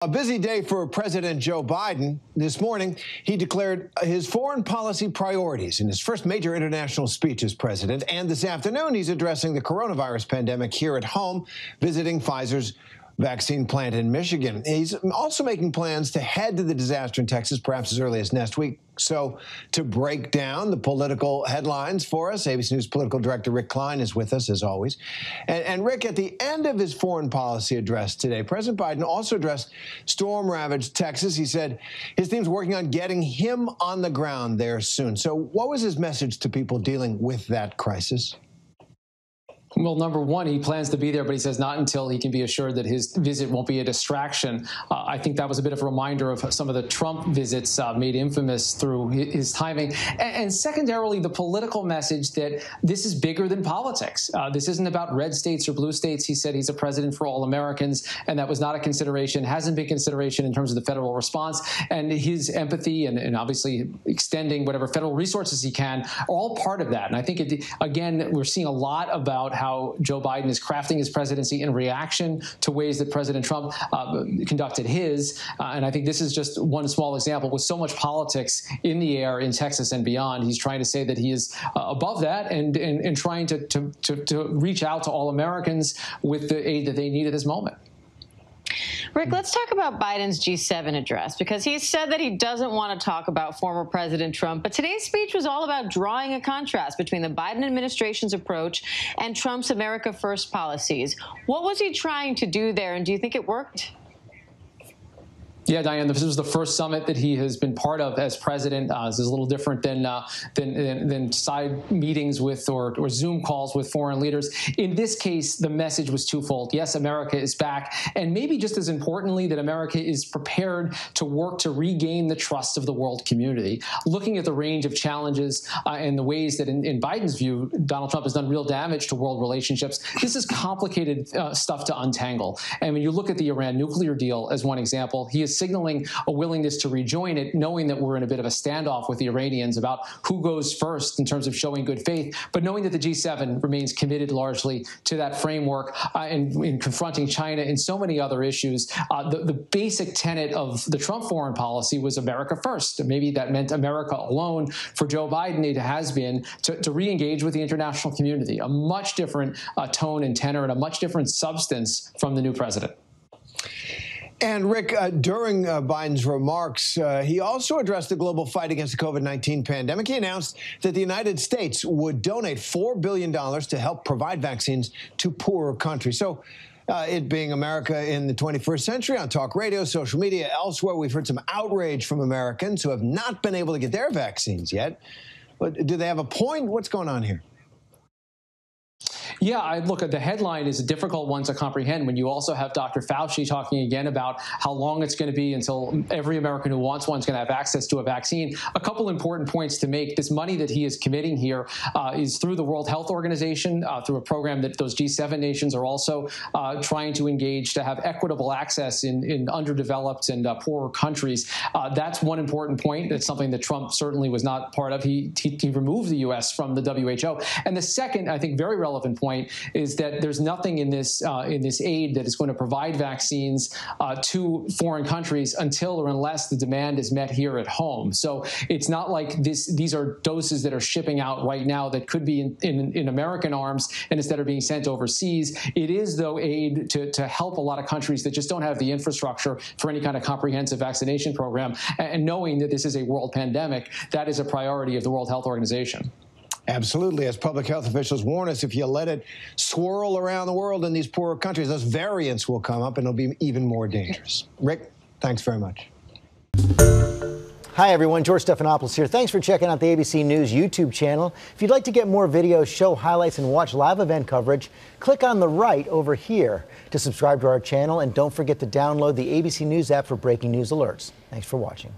A busy day for President Joe Biden. This morning, he declared his foreign policy priorities in his first major international speech as president. And this afternoon, he's addressing the coronavirus pandemic here at home, visiting Pfizer's vaccine plant in Michigan. He's also making plans to head to the disaster in Texas, perhaps as early as next week. So to break down the political headlines for us, ABC News political director Rick Klein is with us, as always. And Rick, at the end of his foreign policy address today, President Biden also addressed storm-ravaged Texas. He said his team's working on getting him on the ground there soon. So what was his message to people dealing with that crisis? Well, number one, he plans to be there, but he says not until he can be assured that his visit won't be a distraction. I think that was a bit of a reminder of some of the Trump visits made infamous through his timing. And secondarily, the political message that this is bigger than politics. This isn't about red states or blue states. He said he's a president for all Americans, and that was not a consideration, hasn't been consideration in terms of the federal response. And his empathy and obviously extending whatever federal resources he can are all part of that. And I think, again, we're seeing a lot about how Joe Biden is crafting his presidency in reaction to ways that President Trump conducted his. And I think this is just one small example. With so much politics in the air in Texas and beyond, he's trying to say that he is above that and trying to reach out to all Americans with the aid that they need at this moment. Rick, let's talk about Biden's G7 address, because he said that he doesn't want to talk about former President Trump. But today's speech was all about drawing a contrast between the Biden administration's approach and Trump's America First policies. What was he trying to do there, and do you think it worked? Yeah, Diane, this was the first summit that he has been part of as president. This is a little different than side meetings with or Zoom calls with foreign leaders. In this case, the message was twofold. Yes, America is back, and maybe just as importantly, that America is prepared to work to regain the trust of the world community. Looking at the range of challenges and the ways that, in Biden's view, Donald Trump has done real damage to world relationships, this is complicated stuff to untangle. And when you look at the Iran nuclear deal as one example, he is signaling a willingness to rejoin it, knowing that we're in a bit of a standoff with the Iranians about who goes first in terms of showing good faith, but knowing that the G7 remains committed largely to that framework in confronting China and so many other issues. The basic tenet of the Trump foreign policy was America first. Maybe that meant America alone. For Joe Biden, it has been to re-engage with the international community, a much different tone and tenor and a much different substance from the new president. And Rick, during Biden's remarks, he also addressed the global fight against the COVID-19 pandemic. He announced that the United States would donate $4 billion to help provide vaccines to poorer countries. So it being America in the 21st century, on talk radio, social media, elsewhere, we've heard some outrage from Americans who have not been able to get their vaccines yet. But do they have a point? What's going on here? Yeah, look, the headline is a difficult one to comprehend when you also have Dr. Fauci talking again about how long it's going to be until every American who wants one is going to have access to a vaccine. A couple important points to make. This money that he is committing here is through the World Health Organization, through a program that those G7 nations are also trying to engage to have equitable access in underdeveloped and poorer countries. That's one important point. That's something that Trump certainly was not part of. He removed the U.S. from the WHO. And the second, I think, very relevant point is that there's nothing in this aid that is going to provide vaccines to foreign countries until or unless the demand is met here at home. So it's not like these are doses that are shipping out right now that could be in American arms and instead are being sent overseas. It is, though, aid to help a lot of countries that just don't have the infrastructure for any kind of comprehensive vaccination program. And knowing that this is a world pandemic, that is a priority of the World Health Organization. Absolutely. As public health officials warn us, if you let it swirl around the world in these poorer countries, those variants will come up and it'll be even more dangerous. Rick, thanks very much. Hi, everyone. George Stephanopoulos here. Thanks for checking out the ABC News YouTube channel. If you'd like to get more videos, show highlights, and watch live event coverage, click on the right over here to subscribe to our channel. And don't forget to download the ABC News app for breaking news alerts. Thanks for watching.